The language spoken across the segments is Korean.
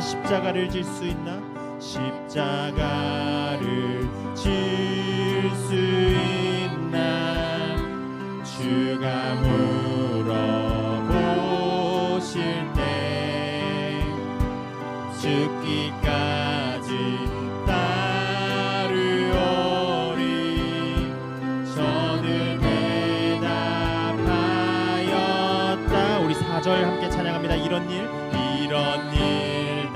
십자가를 질 수 있나? 십자가를 질 수 있나? 주가 물어보실 때 죽기까지 따르오리. 저는 대답하였다. 우리 4절 함께 찬양합니다. 이런 일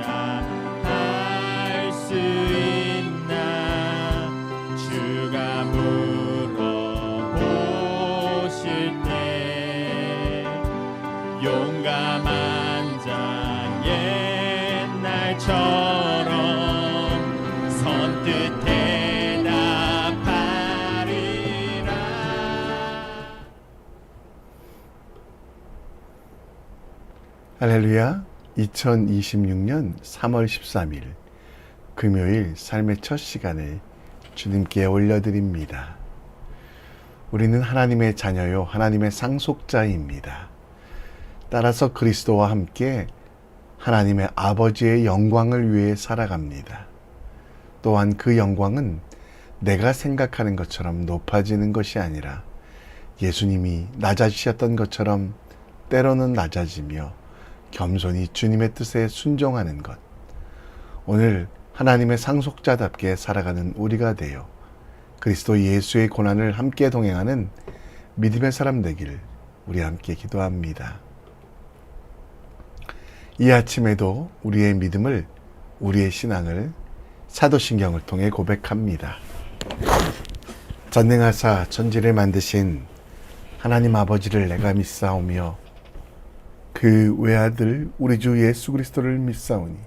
다 할 수 있나? 주가 물어보실 때 용감한 자 옛날처럼 선뜻 대답하리라. 할렐루야. 2026년 3월 13일 금요일 삶의 첫 시간을 주님께 올려드립니다. 우리는 하나님의 자녀요, 하나님의 상속자입니다. 따라서 그리스도와 함께 하나님의 아버지의 영광을 위해 살아갑니다. 또한 그 영광은 내가 생각하는 것처럼 높아지는 것이 아니라 예수님이 낮아지셨던 것처럼 때로는 낮아지며 겸손히 주님의 뜻에 순종하는 것. 오늘 하나님의 상속자답게 살아가는 우리가 되어 그리스도 예수의 고난을 함께 동행하는 믿음의 사람 되기를 우리 함께 기도합니다. 이 아침에도 우리의 믿음을, 우리의 신앙을 사도신경을 통해 고백합니다. 전능하사 천지를 만드신 하나님 아버지를 내가 믿사오며 그 외아들 우리 주 예수 그리스도를 믿사오니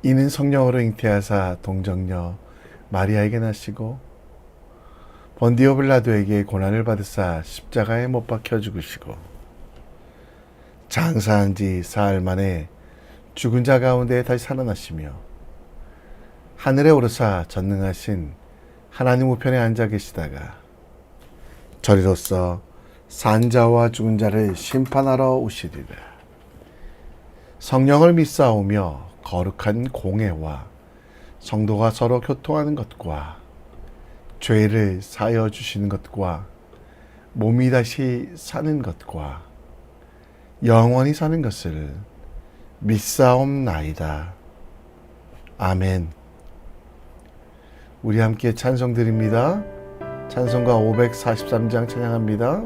이는 성령으로 잉태하사 동정녀 마리아에게 나시고 본디오 빌라도에게 고난을 받으사 십자가에 못 박혀 죽으시고 장사한 지 사흘 만에 죽은 자 가운데 다시 살아나시며 하늘에 오르사 전능하신 하나님 우편에 앉아 계시다가 저리로서 산자와 죽은 자를 심판하러 오시리라. 성령을 믿사오며 거룩한 공회와 성도가 서로 교통하는 것과 죄를 사하여 주시는 것과 몸이 다시 사는 것과 영원히 사는 것을 믿사옵나이다. 아멘. 우리 함께 찬송 드립니다. 찬송가 543장 찬양합니다.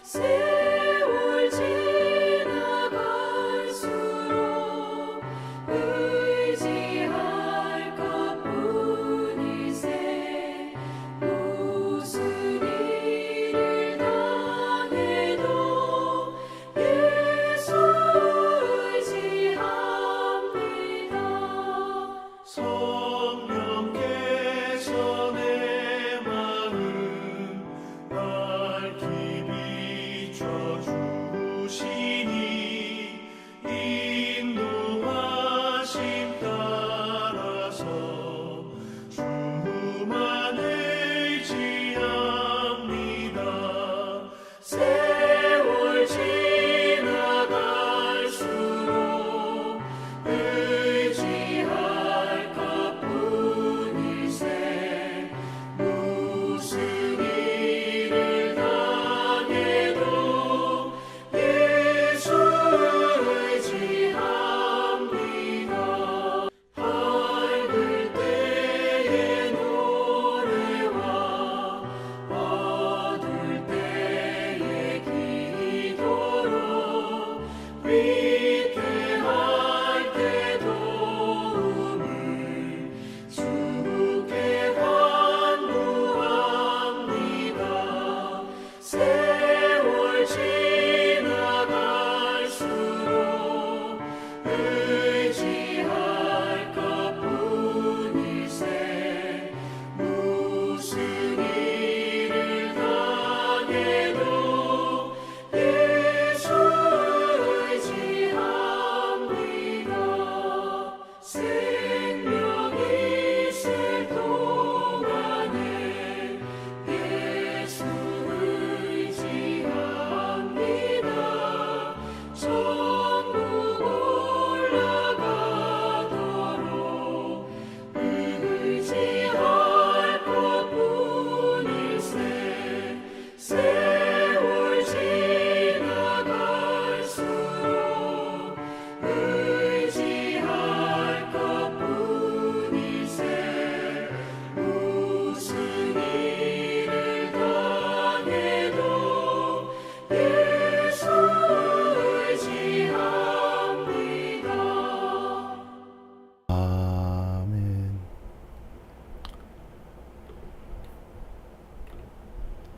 세월 지나갈수록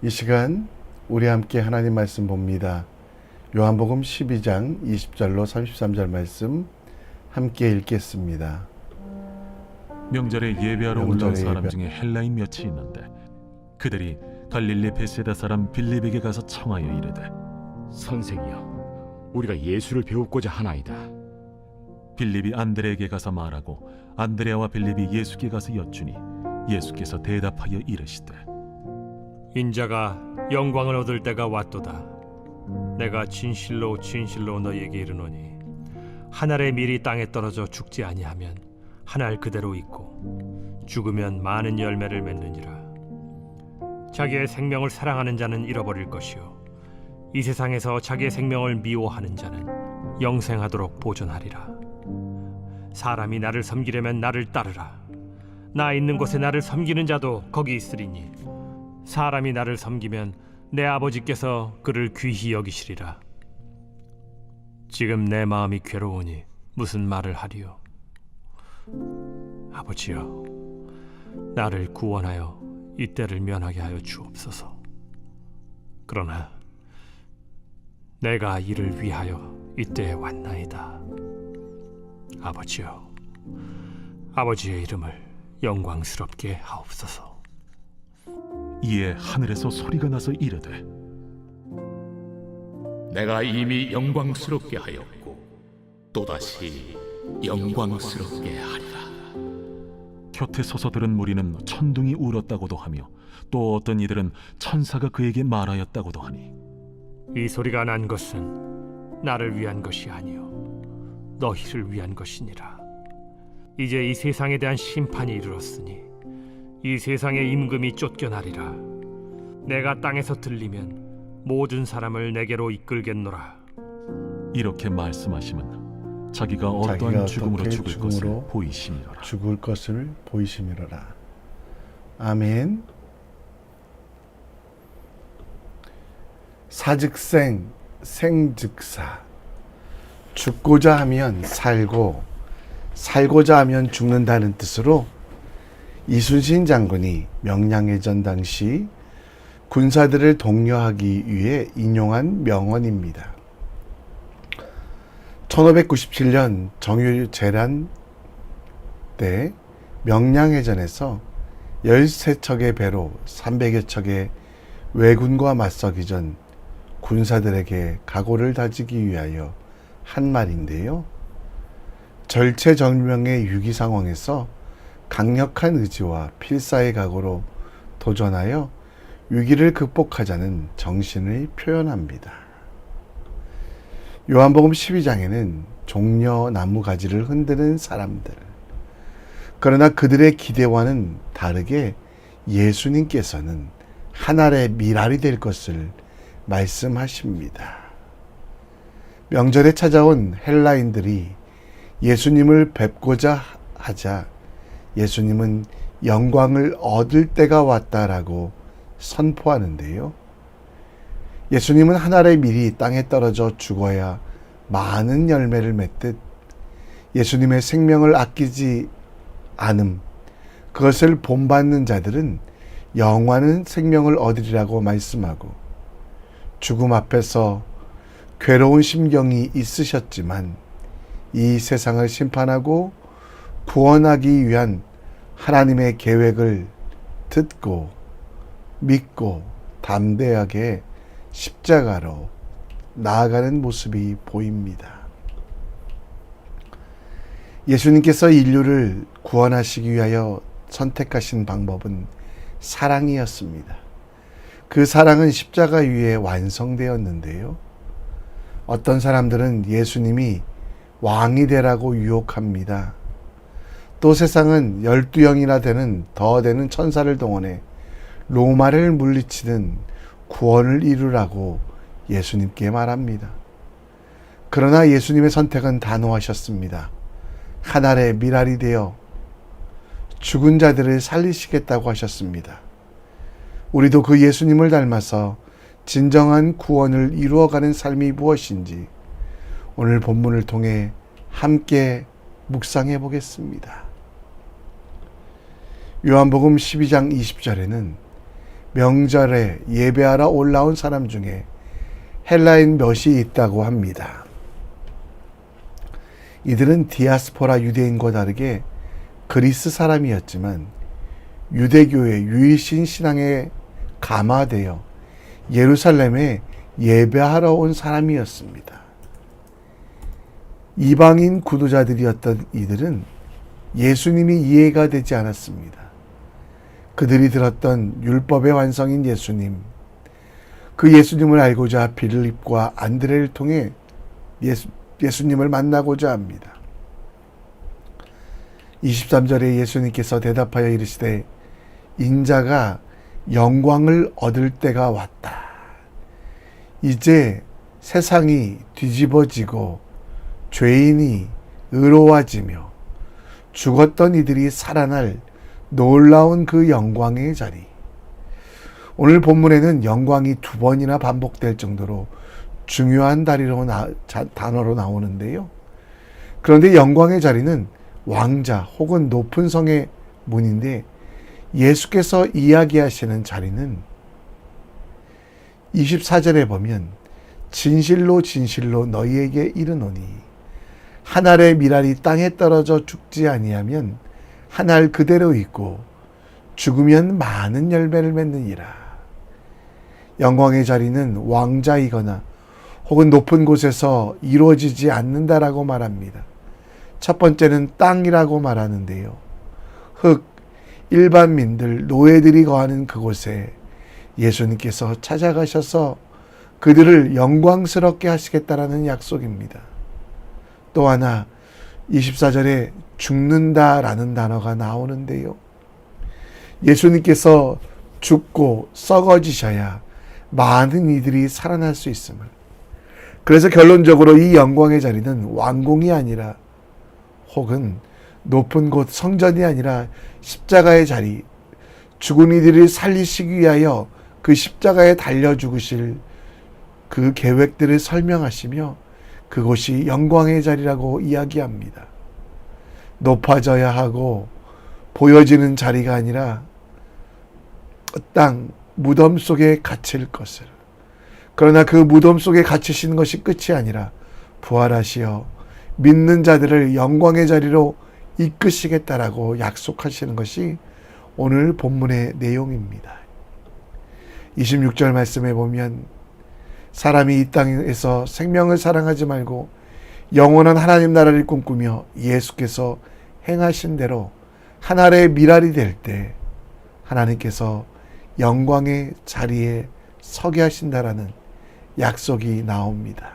이 시간 우리 함께 하나님 말씀 봅니다. 요한복음 12장 20절로 33절 말씀 함께 읽겠습니다. 명절에 예배하러 올라온 명절에 사람 중에 헬라인 몇이 있는데 그들이 갈릴리 베세다 사람 빌립에게 가서 청하여 이르되 선생이여, 우리가 예수를 배우고자 하나이다. 빌립이 안드레에게 가서 말하고 안드레와 빌립이 예수께 가서 여쭈니 예수께서 대답하여 이르시되 인자가 영광을 얻을 때가 왔도다. 내가 진실로 진실로 너희에게 이르노니 한 알의 밀이 땅에 떨어져 죽지 아니하면 한 알 그대로 있고 죽으면 많은 열매를 맺느니라. 자기의 생명을 사랑하는 자는 잃어버릴 것이요 이 세상에서 자기의 생명을 미워하는 자는 영생하도록 보존하리라. 사람이 나를 섬기려면 나를 따르라. 나 있는 곳에 나를 섬기는 자도 거기 있으리니 사람이 나를 섬기면 내 아버지께서 그를 귀히 여기시리라. 지금 내 마음이 괴로우니 무슨 말을 하리요? 아버지여, 나를 구원하여 이때를 면하게 하여 주옵소서. 그러나 내가 이를 위하여 이때에 왔나이다. 아버지여, 아버지의 이름을 영광스럽게 하옵소서. 이에 하늘에서 소리가 나서 이르되 내가 이미 영광스럽게 하였고 또다시 영광스럽게 하리라. 곁에 서서 들은 무리는 천둥이 울었다고도 하며 또 어떤 이들은 천사가 그에게 말하였다고도 하니 이 소리가 난 것은 나를 위한 것이 아니요 너희를 위한 것이니라. 이제 이 세상에 대한 심판이 이르렀으니 이 세상의 임금이 쫓겨나리라. 내가 땅에서 들리면 모든 사람을 내게로 이끌겠노라. 이렇게 말씀하심은 자기가 어떠한 죽음으로 죽을 것을 보이심이로라. 죽을 것을 보이심이로라. 아멘. 사즉생, 생즉사. 죽고자 하면 살고 살고자 하면 죽는다는 뜻으로 이순신 장군이 명량해전 당시 군사들을 독려하기 위해 인용한 명언입니다. 1597년 정유재란 때 명량해전에서 13척의 배로 300여 척의 왜군과 맞서기 전 군사들에게 각오를 다지기 위하여 한 말인데요. 절체절명의 위기 상황에서 강력한 의지와 필사의 각오로 도전하여 위기를 극복하자는 정신을 표현합니다. 요한복음 12장에는 종려 나무 가지를 흔드는 사람들, 그러나 그들의 기대와는 다르게 예수님께서는 한 알의 밀알이 될 것을 말씀하십니다. 명절에 찾아온 헬라인들이 예수님을 뵙고자 하자 예수님은 영광을 얻을 때가 왔다라고 선포하는데요. 예수님은 한 알의 밀이 땅에 떨어져 죽어야 많은 열매를 맺듯 예수님의 생명을 아끼지 않음, 그것을 본받는 자들은 영원한 생명을 얻으리라고 말씀하고 죽음 앞에서 괴로운 심경이 있으셨지만 이 세상을 심판하고 구원하기 위한 하나님의 계획을 듣고 믿고 담대하게 십자가로 나아가는 모습이 보입니다. 예수님께서 인류를 구원하시기 위하여 선택하신 방법은 사랑이었습니다. 그 사랑은 십자가 위에 완성되었는데요. 어떤 사람들은 예수님이 왕이 되라고 유혹합니다. 또 세상은 12영이나 더 되는 천사를 동원해 로마를 물리치는 구원을 이루라고 예수님께 말합니다. 그러나 예수님의 선택은 단호하셨습니다. 한 알의 밀알이 되어 죽은 자들을 살리시겠다고 하셨습니다. 우리도 그 예수님을 닮아서 진정한 구원을 이루어가는 삶이 무엇인지 오늘 본문을 통해 함께 묵상해 보겠습니다. 요한복음 12장 20절에는 명절에 예배하러 올라온 사람 중에 헬라인 몇이 있다고 합니다. 이들은 디아스포라 유대인과 다르게 그리스 사람이었지만 유대교의 유일신 신앙에 감화되어 예루살렘에 예배하러 온 사람이었습니다. 이방인 구도자들이었던 이들은 예수님이 이해가 되지 않았습니다. 그들이 들었던 율법의 완성인 예수님, 그 예수님을 알고자 빌립과 안드레를 통해 예수님을 만나고자 합니다. 23절에 예수님께서 대답하여 이르시되 인자가 영광을 얻을 때가 왔다. 이제 세상이 뒤집어지고 죄인이 의로워지며 죽었던 이들이 살아날 놀라운 그 영광의 자리. 오늘 본문에는 영광이 2번이나 반복될 정도로 중요한 단어로 나오는데요. 그런데 영광의 자리는 왕자 혹은 높은 성의 문인데 예수께서 이야기하시는 자리는 24절에 보면 진실로 진실로 너희에게 이르노니 한 알의 밀알이 땅에 떨어져 죽지 아니하면 한 알 그대로 있고 죽으면 많은 열매를 맺느니라. 영광의 자리는 왕자이거나 혹은 높은 곳에서 이루어지지 않는다라고 말합니다. 첫 번째는 땅이라고 말하는데요. 흙, 일반민들, 노예들이 거하는 그곳에 예수님께서 찾아가셔서 그들을 영광스럽게 하시겠다라는 약속입니다. 또 하나 24절에 죽는다라는 단어가 나오는데요. 예수님께서 죽고 썩어지셔야 많은 이들이 살아날 수 있음을. 그래서 결론적으로 이 영광의 자리는 왕궁이 아니라 혹은 높은 곳 성전이 아니라 십자가의 자리, 죽은 이들을 살리시기 위하여 그 십자가에 달려 죽으실 그 계획들을 설명하시며 그곳이 영광의 자리라고 이야기합니다. 높아져야 하고 보여지는 자리가 아니라 땅 무덤 속에 갇힐 것을. 그러나 그 무덤 속에 갇히시는 것이 끝이 아니라 부활하시어 믿는 자들을 영광의 자리로 이끄시겠다라고 약속하시는 것이 오늘 본문의 내용입니다. 26절 말씀에 보면 사람이 이 땅에서 생명을 사랑하지 말고 영원한 하나님 나라를 꿈꾸며 예수께서 행하신 대로 한 알의 밀알이 될 때 하나님께서 영광의 자리에 서게 하신다라는 약속이 나옵니다.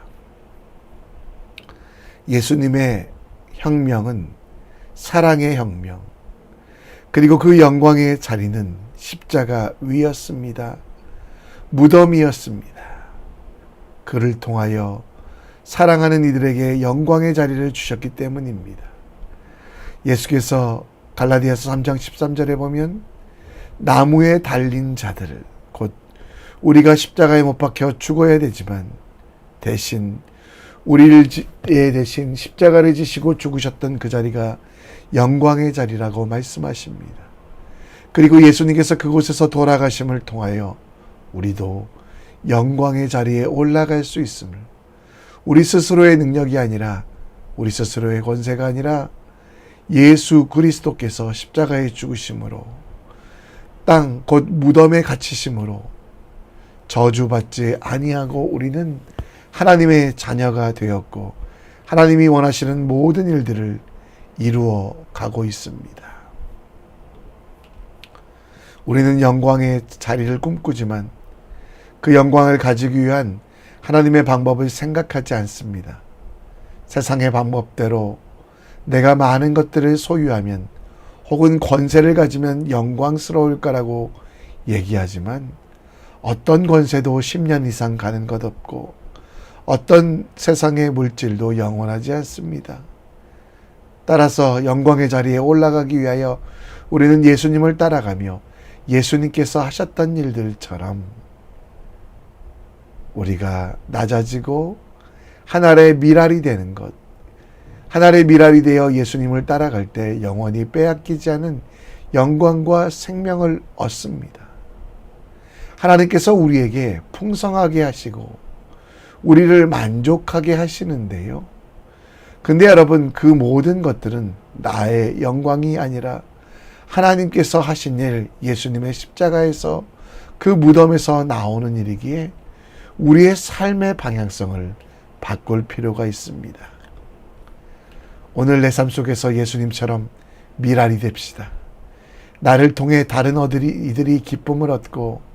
예수님의 혁명은 사랑의 혁명, 그리고 그 영광의 자리는 십자가 위였습니다. 무덤이었습니다. 그를 통하여 사랑하는 이들에게 영광의 자리를 주셨기 때문입니다. 예수께서 갈라디아서 3장 13절에 보면 나무에 달린 자들을, 곧 우리가 십자가에 못 박혀 죽어야 되지만 대신 우리를 대신 십자가를 지시고 죽으셨던 그 자리가 영광의 자리라고 말씀하십니다. 그리고 예수님께서 그곳에서 돌아가심을 통하여 우리도 영광의 자리에 올라갈 수 있음을, 우리 스스로의 능력이 아니라 우리 스스로의 권세가 아니라 예수 그리스도께서 십자가에 죽으심으로 땅 곧 무덤에 갇히심으로 저주받지 아니하고 우리는 하나님의 자녀가 되었고 하나님이 원하시는 모든 일들을 이루어 가고 있습니다. 우리는 영광의 자리를 꿈꾸지만 그 영광을 가지기 위한 하나님의 방법을 생각하지 않습니다. 세상의 방법대로 내가 많은 것들을 소유하면 혹은 권세를 가지면 영광스러울 거라고 얘기하지만 어떤 권세도 10년 이상 가는 것 없고 어떤 세상의 물질도 영원하지 않습니다. 따라서 영광의 자리에 올라가기 위하여 우리는 예수님을 따라가며 예수님께서 하셨던 일들처럼 우리가 낮아지고 하나의 밀알이 되는 것, 하나의 밀알이 되어 예수님을 따라갈 때 영원히 빼앗기지 않은 영광과 생명을 얻습니다. 하나님께서 우리에게 풍성하게 하시고 우리를 만족하게 하시는데요. 근데 여러분, 그 모든 것들은 나의 영광이 아니라 하나님께서 하신 일, 예수님의 십자가에서 그 무덤에서 나오는 일이기에 우리의 삶의 방향성을 바꿀 필요가 있습니다. 오늘 내 삶 속에서 예수님처럼 미랄이 됩시다. 나를 통해 다른 이들이 기쁨을 얻고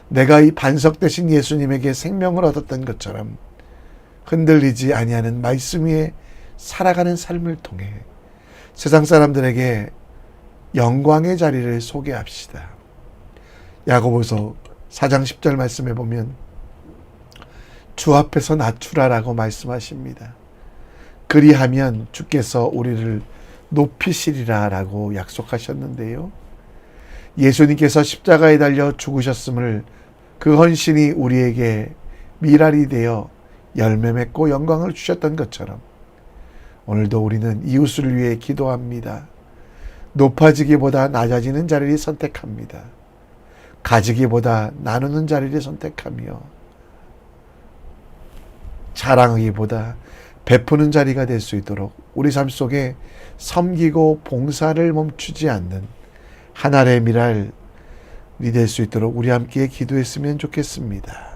내가 이 반석 되신 예수님에게 생명을 얻었던 것처럼 흔들리지 아니하는 말씀 위에 살아가는 삶을 통해 세상 사람들에게 영광의 자리를 소개합시다. 야고보서 4장 10절 말씀에 보면 주 앞에서 낮추라라고 말씀하십니다. 그리하면 주께서 우리를 높이시리라 라고 약속하셨는데요. 예수님께서 십자가에 달려 죽으셨음을 그 헌신이 우리에게 미랄이 되어 열매 맺고 영광을 주셨던 것처럼 오늘도 우리는 이웃을 위해 기도합니다. 높아지기보다 낮아지는 자리를 선택합니다. 가지기보다 나누는 자리를 선택하며 자랑하기보다 베푸는 자리가 될 수 있도록 우리 삶 속에 섬기고 봉사를 멈추지 않는 하나의 미랄이 될 수 있도록 우리 함께 기도했으면 좋겠습니다.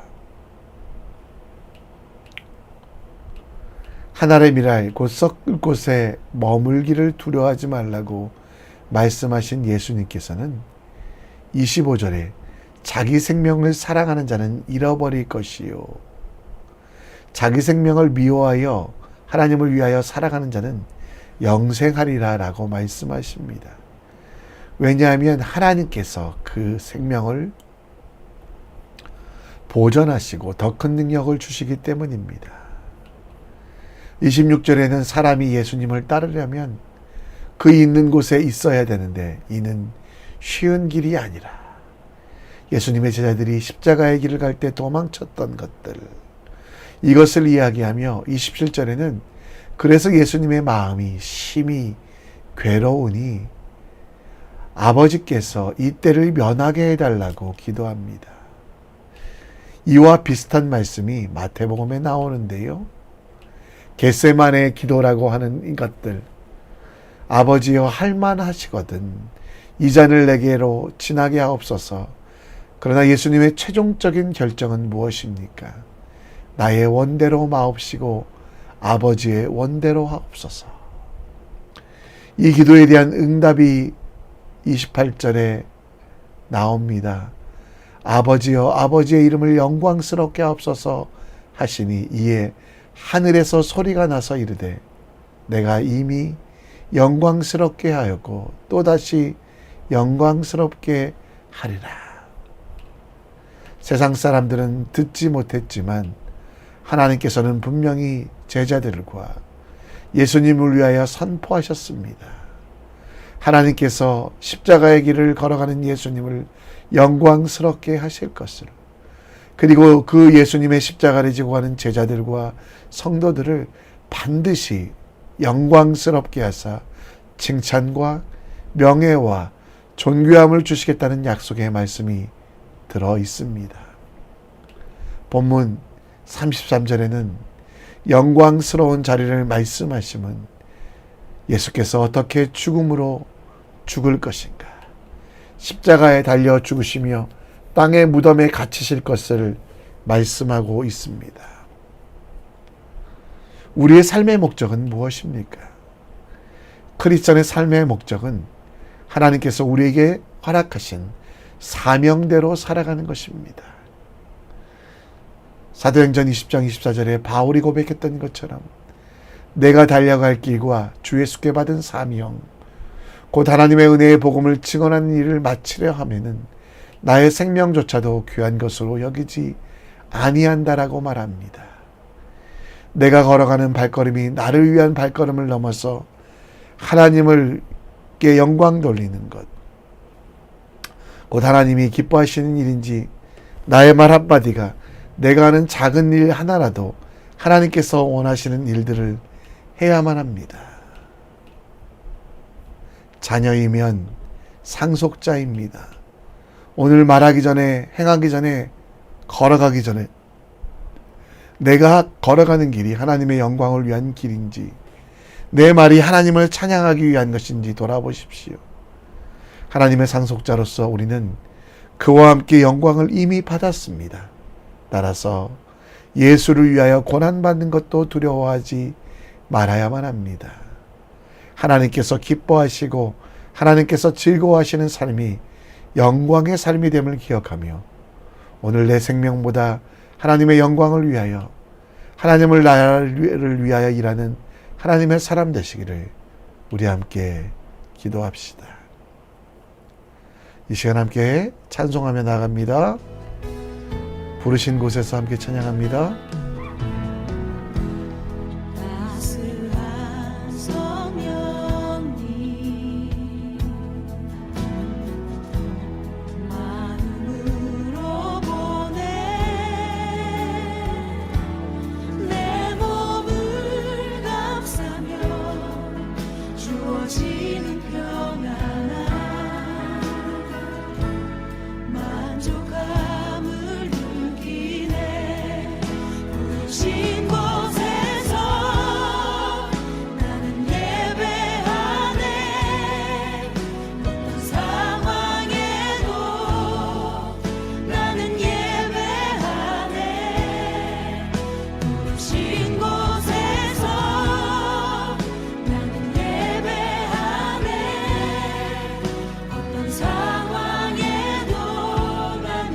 하나의 미랄 곧 썩을 곳에 머물기를 두려워하지 말라고 말씀하신 예수님께서는 25절에 자기 생명을 사랑하는 자는 잃어버릴 것이요 자기 생명을 미워하여 하나님을 위하여 살아가는 자는 영생하리라 라고 말씀하십니다. 왜냐하면 하나님께서 그 생명을 보존하시고 더 큰 능력을 주시기 때문입니다. 26절에는 사람이 예수님을 따르려면 그 있는 곳에 있어야 되는데 이는 쉬운 길이 아니라 예수님의 제자들이 십자가의 길을 갈 때 도망쳤던 것들, 이것을 이야기하며 27절에는 그래서 예수님의 마음이 심히 괴로우니 아버지께서 이 때를 면하게 해달라고 기도합니다. 이와 비슷한 말씀이 마태복음에 나오는데요. 겟세마네의 기도라고 하는 이것들, 아버지여 할만하시거든 이 잔을 내게로 지나게 하옵소서. 그러나 예수님의 최종적인 결정은 무엇입니까? 나의 원대로 마옵시고 아버지의 원대로 하옵소서. 이 기도에 대한 응답이 28절에 나옵니다. 아버지여 아버지의 이름을 영광스럽게 하옵소서 하시니 이에 하늘에서 소리가 나서 이르되 내가 이미 영광스럽게 하였고 또다시 영광스럽게 하리라. 세상 사람들은 듣지 못했지만 하나님께서는 분명히 제자들과 예수님을 위하여 선포하셨습니다. 하나님께서 십자가의 길을 걸어가는 예수님을 영광스럽게 하실 것을, 그리고 그 예수님의 십자가를 지고 가는 제자들과 성도들을 반드시 영광스럽게 하사 칭찬과 명예와 존귀함을 주시겠다는 약속의 말씀이 들어 있습니다. 본문 33절에는 영광스러운 자리를 말씀하심은 예수께서 어떻게 죽음으로 죽을 것인가, 십자가에 달려 죽으시며 땅의 무덤에 갇히실 것을 말씀하고 있습니다. 우리의 삶의 목적은 무엇입니까? 크리스천의 삶의 목적은 하나님께서 우리에게 허락하신 사명대로 살아가는 것입니다. 사도행전 20장 24절에 바울이 고백했던 것처럼 내가 달려갈 길과 주 예수께 받은 사명, 곧 하나님의 은혜의 복음을 증언하는 일을 마치려 하면은 나의 생명조차도 귀한 것으로 여기지 아니한다라고 말합니다. 내가 걸어가는 발걸음이 나를 위한 발걸음을 넘어서 하나님께 영광 돌리는 것, 곧 하나님이 기뻐하시는 일인지 나의 말 한마디가 내가 하는 작은 일 하나라도 하나님께서 원하시는 일들을 해야만 합니다. 자녀이면 상속자입니다. 오늘 말하기 전에, 행하기 전에, 걸어가기 전에 내가 걸어가는 길이 하나님의 영광을 위한 길인지, 내 말이 하나님을 찬양하기 위한 것인지 돌아보십시오. 하나님의 상속자로서 우리는 그와 함께 영광을 이미 받았습니다. 따라서 예수를 위하여 고난받는 것도 두려워하지 말아야만 합니다. 하나님께서 기뻐하시고 하나님께서 즐거워하시는 삶이 영광의 삶이 됨을 기억하며 오늘 내 생명보다 하나님의 영광을 위하여, 하나님을 나라를 위하여 일하는 하나님의 사람 되시기를 우리 함께 기도합시다. 이 시간 함께 찬송하며 나갑니다. 부르신 곳에서 함께 찬양합니다. 따스한 성령님 마음으로 보내 내 몸을 감싸며 주어지는 평안함 만족함을 느끼네. 부르신 곳에서 나는 예배하네. 어떤 상황에도 나는 예배하네. 부르신 곳에서 나는 예배하네. 어떤 상황에도 나는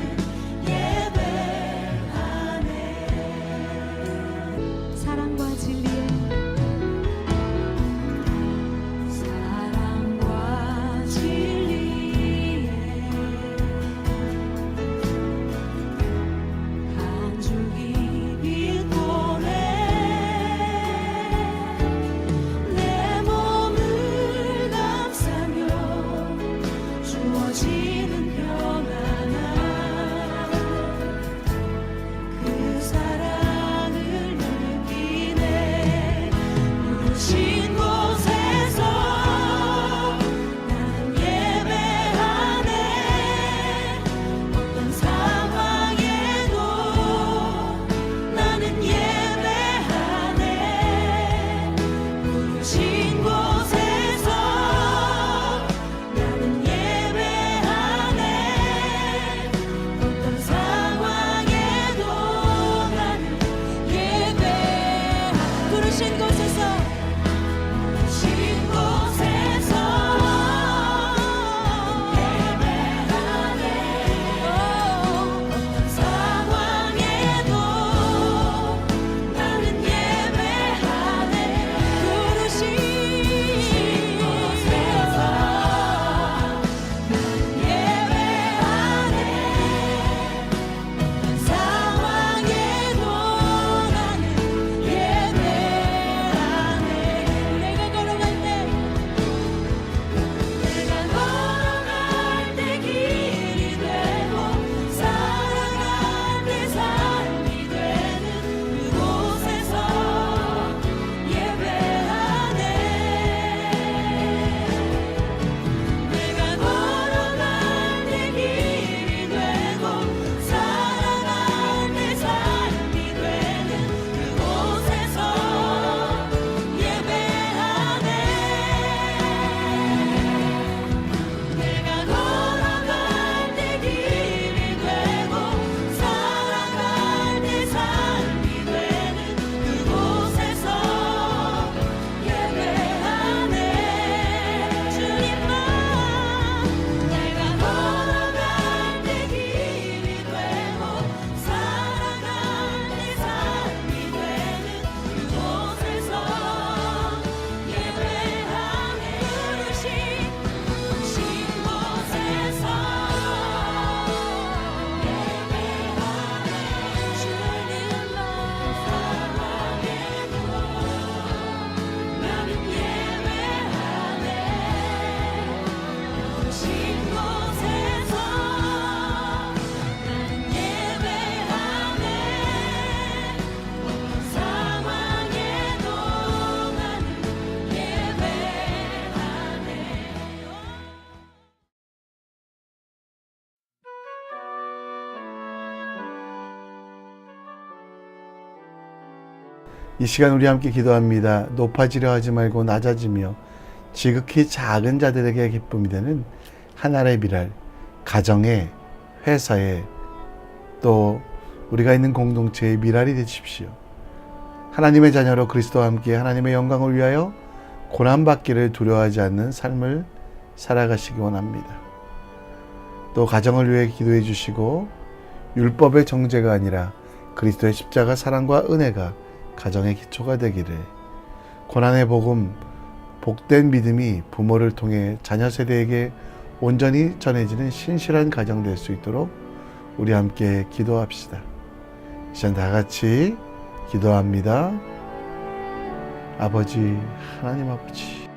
이 시간 우리 함께 기도합니다. 높아지려 하지 말고 낮아지며 지극히 작은 자들에게 기쁨이 되는 하나의 미랄, 가정에, 회사에, 또 우리가 있는 공동체의 미랄이 되십시오. 하나님의 자녀로 그리스도와 함께 하나님의 영광을 위하여 고난받기를 두려워하지 않는 삶을 살아가시기 원합니다. 또 가정을 위해 기도해 주시고 율법의 정죄가 아니라 그리스도의 십자가 사랑과 은혜가 가정의 기초가 되기를, 고난의 복음, 복된 믿음이 부모를 통해 자녀 세대에게 온전히 전해지는 신실한 가정 될 수 있도록 우리 함께 기도합시다. 이제 다 같이 기도합니다. 아버지, 하나님 아버지,